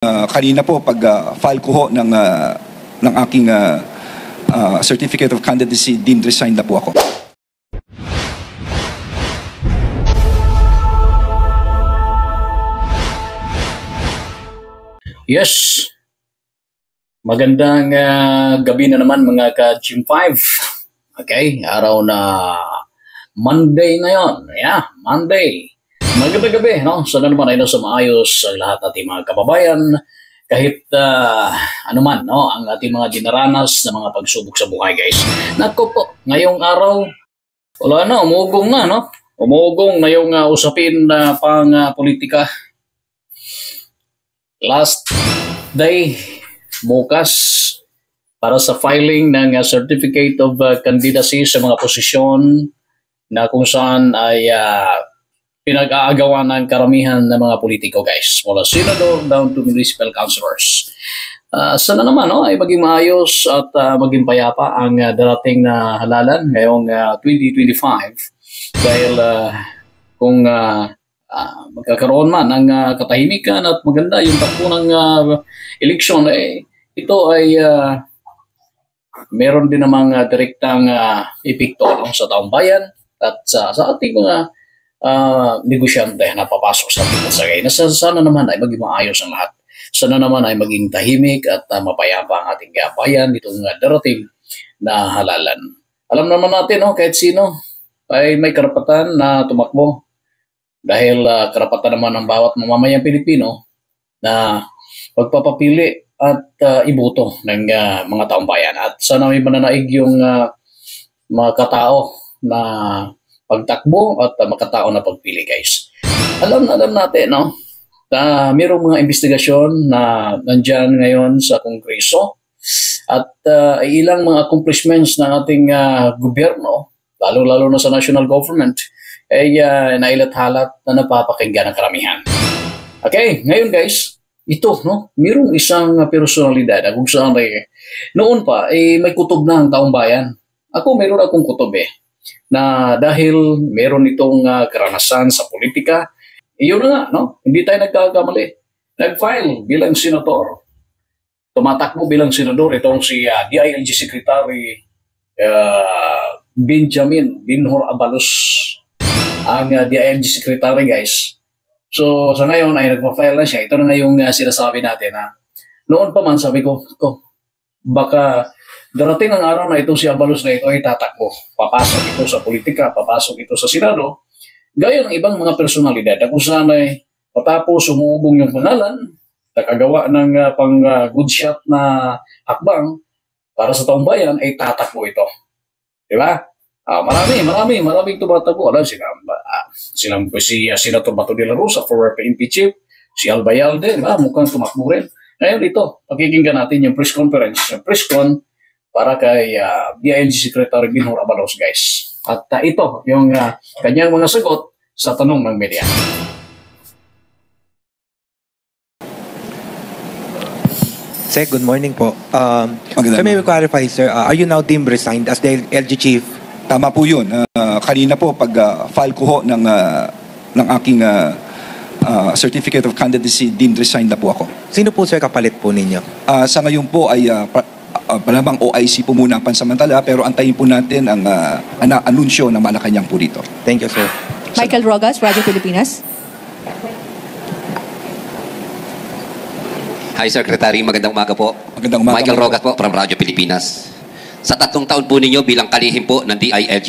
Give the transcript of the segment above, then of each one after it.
Kanina po file ko ho ng aking certificate of candidacy, deemed resigned na po ako. Yes. Magandang gabi na naman mga ka-Gym 5. Okay, araw na Monday ngayon. Yeah, Monday. Magandang gabi, no? Sana naman ay nasa maayos ang lahat nating mga kababayan. Kahit anuman, no? Ang ating mga dinaranas na mga pagsubok sa buhay, guys. Naku po, ngayong araw, wala na, umugong na, no? Umugong na yung usapin na pang politika. Last day, bukas, para sa filing ng certificate of candidacy sa mga posisyon na kung saan ay pinag-aagawan ng karamihan ng mga politiko, guys. Mula senador down to municipal councilors. Sana naman ay maging maayos at maging payapa ang darating na halalan ngayong 2025. Dahil kung magkakaroon man ng katahimikan at maganda yung takbo ng eleksyon, ito ay meron din namang direktang epekto sa taong bayan at sa ating mga negosyante na papasok sa ating pagsagay. Sana naman ay maging maayos ang lahat. Sana naman ay maging tahimik at mapayapa ang ating bayan itong darating na halalan. Alam naman natin, kahit sino ay may karapatan na tumakbo. Dahil karapatan naman ng bawat mamamayang Pilipino na pagpapapili at iboto ng mga taong bayan. At sana may mananaig yung mga katao na pagtakbo at makatao na pagpili, guys. Alam natin, no? Mayroong mga investigasyon na nandyan ngayon sa Kongreso at ilang mga accomplishments ng ating gobyerno, lalo-lalo na sa national government, ay nailathalat na napapakinggan ng karamihan. Okay, ngayon guys, ito, no? Mayroong isang personalidad na kung saan noon pa, may kutob na ang taong bayan. Ako, mayroon akong kutob na dahil mayroon itong karanasan sa politika, iyon na nga, no? Hindi tayo nagkakamali. Nag-file bilang senator. Tumatakbo bilang senador itong si DILG Secretary Benjamin Binhor Abalos, ang DILG Secretary, guys. So, sa ngayon ay nagpa-file na siya. Ito na ngayong sinasabi natin na noon pa man sabi ko, baka darating ang araw na itong si Abalos na ito ay tatakbo. Papasok ito sa politika, papasok ito sa Senado. Gaya ng ibang mga personalidad na kung saan ay patapos umuubong yung pangalan, nakagawa ng pang good shot na hakbang para sa taong bayan, ay tatakbo ito. Diba? Maraming tumatakbo. Alam, si Senator Bato de la Rosa, former PNP chief, si Albayalde, diba? Mukhang tumakbo rin. Ngayon ito, pakikinggan natin yung press conference, yung press con para kay DILG Secretary Binhor Abalos, guys. At ito, yung kanyang mga sagot sa tanong ng media. Sir, good morning po. So may we clarify, sir, are you now deemed resigned as the LG chief? Tama po yun. Kanina po file ko ho ng aking certificate of candidacy, deemed resigned na po ako. Sino po, sir, kapalit po ninyo? Sa ngayon po ay malamang OIC po muna pansamantala, pero antayin po natin ang anunsyo ng Malacanang po dito. Thank you, sir. Michael Rogas, Radyo Pilipinas. Hi, Secretary. Magandang umaga po. Magandang umaga. Michael Rogas po from Radyo Pilipinas. Sa 3 taon po ninyo bilang kalihim po ng DILG,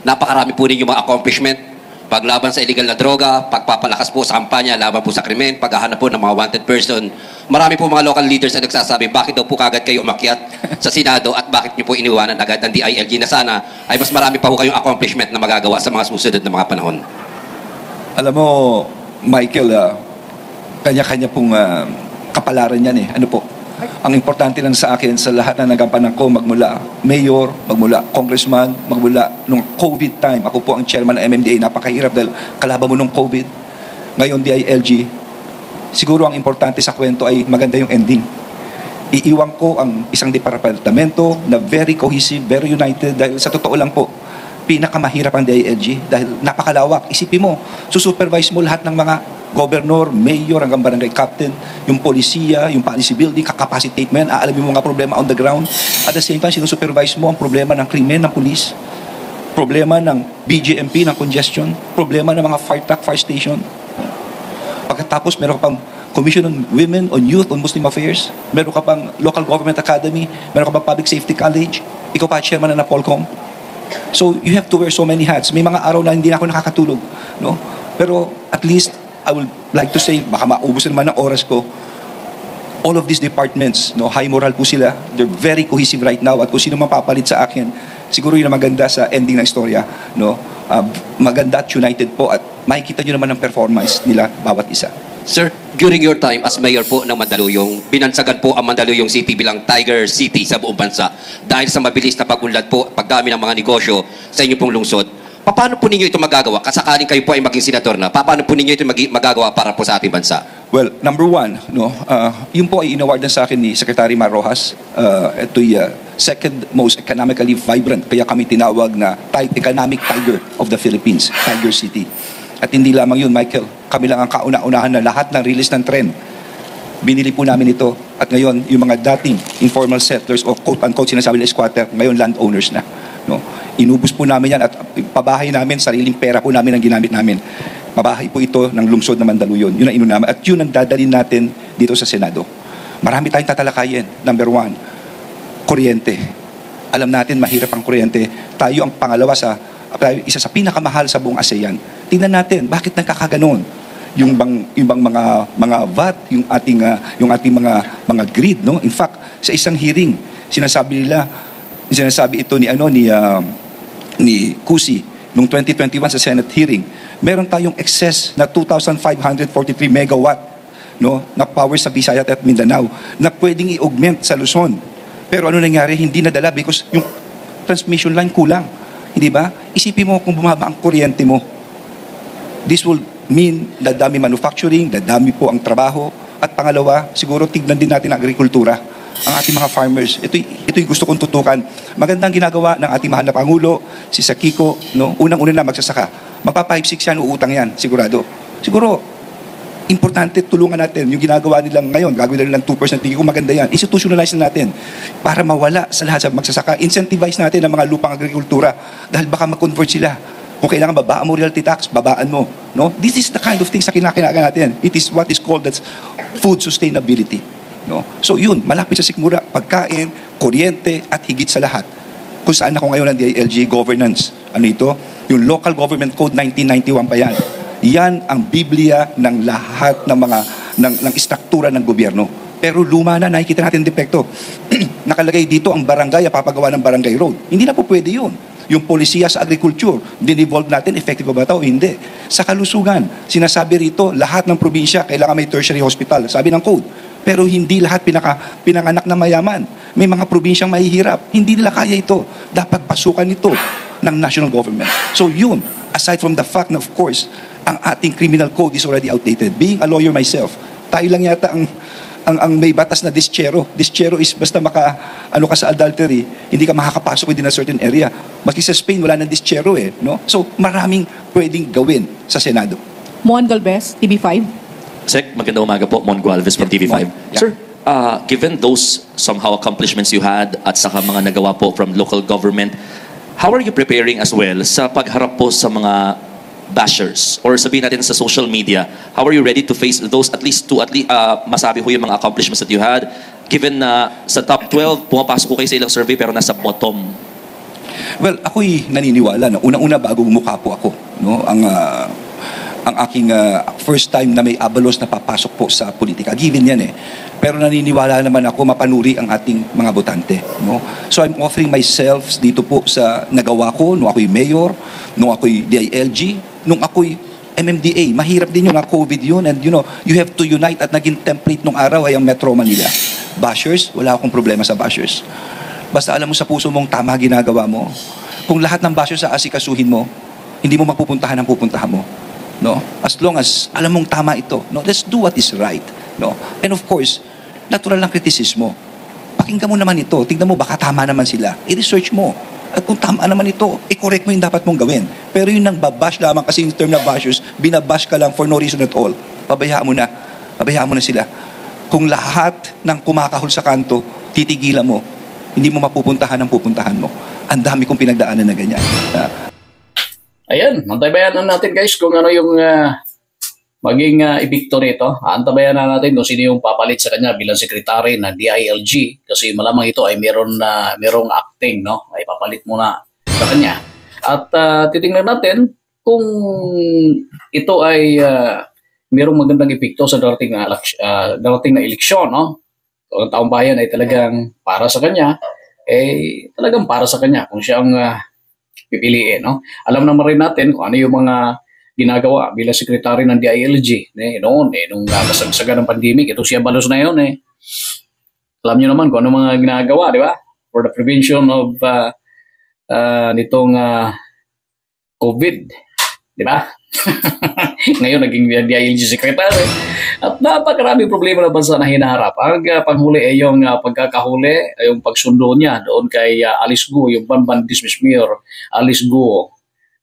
napakarami po ninyo mga accomplishment. Paglaban sa illegal na droga, pagpapalakas po sa kampanya, laban po sa krimen, paghahanap po ng mga wanted person. Marami po mga local leaders na nagsasabi, bakit daw po kagad kayo umakyat sa Senado at bakit niyo po iniwanan agad ang DILG na sana ay mas marami pa po kayong accomplishment na magagawa sa mga susunod na mga panahon. Alam mo, Michael, kanya-kanya pong kapalaran yan Ano po? Ang importante lang sa akin sa lahat na nagampanan ko, magmula mayor, magmula congressman, magmula nung COVID time. Ako po ang chairman ng MMDA. Napakahirap dahil kalaban mo nung COVID. Ngayon DILG, siguro ang importante sa kwento ay maganda yung ending. Iiwan ko ang isang departamento na very cohesive, very united dahil sa totoo lang po, pinakamahirap ang DILG dahil napakalawak. Isipin mo, susupervise mo lahat ng mga governor, mayor, hanggang barangay captain, yung polisiya, yung policy building, kakapacitate mo yan, aalamin mo mga problema on the ground. At the same time, sinusupervise mo ang problema ng krimen ng police, problema ng BGMP, ng congestion, problema ng mga fire truck, fire station. Pagkatapos, meron ka pang Commission on Women, on Youth, on Muslim Affairs, meron ka pang Local Government Academy, meron ka pang Public Safety College, ikaw pa chairman na Polcom. So, you have to wear so many hats. May mga araw na hindi na ako nakakatulog. No? Pero, at least, I would like to say, baka maubos naman ang oras ko, all of these departments, no, high moral po sila. They're very cohesive right now. At kung sino mapapalit sa akin, siguro yun ang maganda sa ending ng istorya. No? Maganda at united po. At makikita nyo naman ang performance nila bawat isa. Sir, during your time as mayor po ng Mandaluyong, binansagan po ang Mandaluyong City bilang Tiger City sa buong bansa dahil sa mabilis na pag-unlad po, pagdami ng mga negosyo sa inyo pong lungsod. Paano po ninyo ito magagawa? Kasakaling kayo po ay maging senador na, paano po ninyo ito magagawa para po sa ating bansa? Well, number one, no, yun po ay inawardan sa akin ni Secretary Mar Rojas. Ito'y second most economically vibrant. Kaya kami tinawag na economic tiger of the Philippines, Tiger City. At hindi lamang yun, Michael. Kami lang ang kauna-unahan na lahat ng release ng tren. Binili po namin ito. At ngayon, yung mga dating informal settlers o quote-unquote sinasabi na squatter, ngayon landowners na. No? Inubos po namin yan at pabahay namin, sariling pera po namin ang ginamit namin. Pabahay po ito ng lungsod na Mandaluyong. Yun ang inuna namin. At yun ang dadalhin natin dito sa Senado. Marami tayong tatalakayin. Number one, kuryente. Alam natin mahirap ang kuryente. Tayo ang pangalawa isa sa pinakamahal sa buong ASEAN. Tingnan natin, bakit nagkakaganon? Yung bang mga VAT, yung ating mga grid, no? In fact, sa isang hearing, sinasabi ito ni Kusi noong 2021 sa Senate hearing. Meron tayong excess na 2,543 megawatt, no, na power sa Visayas at Mindanao na pwedeng i-augment sa Luzon. Pero ano nangyari? Hindi nadala because yung transmission line kulang. Hindi ba? Isipin mo kung bumaba ang kuryente mo. This will mean dadami manufacturing, dadami po ang trabaho. At pangalawa, siguro tignan din natin ang agrikultura. Ang ating mga farmers. Ito'y gusto kong tutukan. Magandang ginagawa ng ating mahal na Pangulo, si Sakiko, no? Unang-una na magsasaka. Magpa 5-6 yan, uutang yan, sigurado. Siguro, importante tulungan natin yung ginagawa nilang ngayon, gagawin nilang 2%, tingin ko maganda yan. Institutionalize na natin para mawala sa lahat sa magsasaka. Incentivize natin ang mga lupang agrikultura dahil baka mag-convert sila. Kung kailangan babaan mo realty tax, babaan mo. No? This is the kind of things na kinakailangan natin. It is what is called that's food sustainability. No? So yun, malapit sa sikmura, pagkain, kuryente, at higit sa lahat. Kung saan ako ngayon ang DILG governance. Ano ito? Yung Local Government Code 1991 pa yan. Yan ang Biblia ng lahat ng mga ng istruktura ng gobyerno. Pero luma na, nakikita natin depekto. Nakalagay dito ang barangay, papagawa ng barangay road. Hindi na po pwede yun. Yung polisiya sa agriculture, din-evolve natin, effective ba ito o hindi. Sa kalusugan, sinasabi rito, lahat ng probinsya kailangan may tertiary hospital. Sabi ng code. Pero hindi lahat pinanganak na mayaman. May mga probinsyang mahihirap. Hindi nila kaya ito. Dapat pasukan ito ng national government. So yun, aside from the fact na of course, ang ating criminal code is already outdated. Being a lawyer myself, tayo lang yata ang may batas na dischero. Dischero is basta ano ka sa adultery, hindi ka makakapasok within a certain area. Maski sa Spain, wala nang dischero no? So, maraming pwedeng gawin sa Senado. Mon Galvez, TV5. Sec, magandang umaga po. Mon Gualvez from TV5. Yeah. Sir, given those somehow accomplishments you had at saka mga nagawa po from local government, how are you preparing as well sa pagharap po sa mga bashers or sabihin natin sa social media? How are you ready to face those at least masabi ko yung mga accomplishments that you had given na sa top 12 pumapasok ko kayo sa ilang survey pero nasa bottom? Well, ako'y naniniwala na unang-una bago bumuka po ako, no? Ang aking first time na may abalos na papasok po sa politika. Given yan Pero naniniwala naman ako mapanuri ang ating mga botante. No? So I'm offering myself dito po sa nagawa ko nung ako'y mayor, nung ako'y DILG, nung ako'y MMDA. Mahirap din yun, COVID yun. And you have to unite at naging template nung araw ay ang Metro Manila. Bashers, wala akong problema sa bashers. Basta alam mo sa puso mong tama ginagawa mo. Kung lahat ng bashers sa asikasuhin mo, hindi mo mapupuntahan ang pupuntahan mo. No? As long as alam mong tama ito, no? Let's do what is right. No? And of course, natural lang kritisismo. Pakinggan mo naman ito. Tignan mo, baka tama naman sila. I-research mo. At kung tama naman ito, i-correct mo yung dapat mong gawin. Pero yung nang babash lamang, kasi yung term na bashers, binabash ka lang for no reason at all. Pabayaan mo na. Pabayaan mo na sila. Kung lahat ng kumakahol sa kanto, titigilan mo, hindi mo mapupuntahan ang pupuntahan mo. Ang dami kong pinagdaanan na ganyan. Ayan, antabayan natin guys kung ano yung maging epekto nito. Antabayan na natin kung sino yung papalit sa kanya bilang sekretary ng DILG kasi malamang ito ay merong acting, no? Ay papalit muna sa kanya. At titingnan natin kung ito ay merong magandang epekto sa darating na eleksyon, no? Kung ang taong bayan ay talagang para sa kanya, talagang para sa kanya kung siya ang pipiliin, no? Alam naman rin natin kung ano yung mga ginagawa bilang sekretary ng DILG nung kasagsagan ng pandemic. Ito siya balos na yun. Alam niyo naman kung ano mga ginagawa, di ba? For the prevention of nitong COVID, di ba? Ngayon naging DILG secretary. At napakaraming problema ng bansa na hinaharap. Ang panghuli ay yung pagkakahuli, ay yung pagsundo niya doon kay Alice Guo, yung Banban Dismiss Mayor Alice Guo,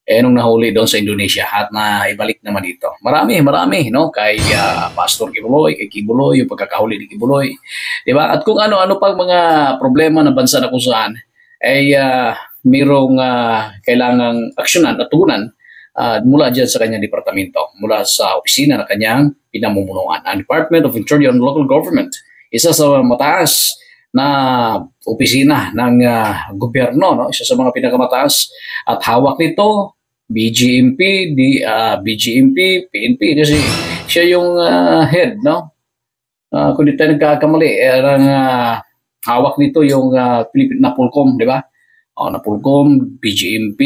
nung nahuli doon sa Indonesia at na ibalik naman dito. Marami, no? Kay Pastor Kibuloy, kay Kibuloy, yung pagkakahuli ni Kibuloy. Diba? At kung ano-ano pang mga problema ng bansa na kung saan ay mayroong kailangang aksyonan at tugunan mula dyan sa kanyang departamento, mula sa opisina na kanyang pinamumunuan. Ang Department of Interior and Local Government, isa sa mataas na opisina ng gobyerno, no? Isa sa mga pinakamataas at hawak nito BGMP, PNP kasi siya yung head, no? Kung di tayo nagkakamali, hawak nito yung Philippine Napolcom, di ba? Napolcom, BGMP,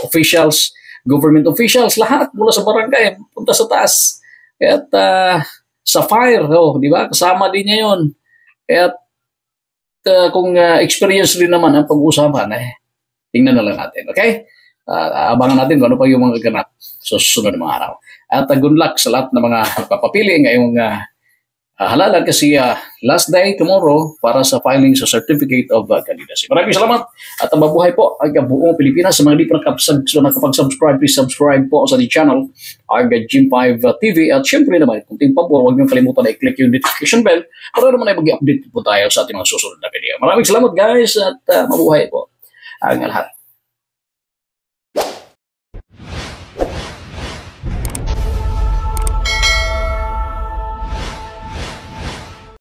officials, government officials, lahat mula sa barangay punta sa taas. At sa fire, di ba? Kasama din niya yun. At kung experience rin naman ang pag-uusapan, tingnan na lang natin. Okay? Abangan natin kung ano pa yung mga ganap sa susunod na mga araw. At good luck sa lahat ng mga papapili ngayong halalan kasi last day tomorrow para sa filing sa Certificate of Candidacy. Maraming salamat at mabuhay po ang buong Pilipinas. Sa mga di pa nakapag-subscribe, please subscribe po sa the channel ang Jim5 TV at syempre naman kung ting pabor, huwag niyong kalimutan na i-click yung notification bell para naman ay mag-update po tayo sa ating mga susunod na video. Maraming salamat guys at mabuhay po ang lahat.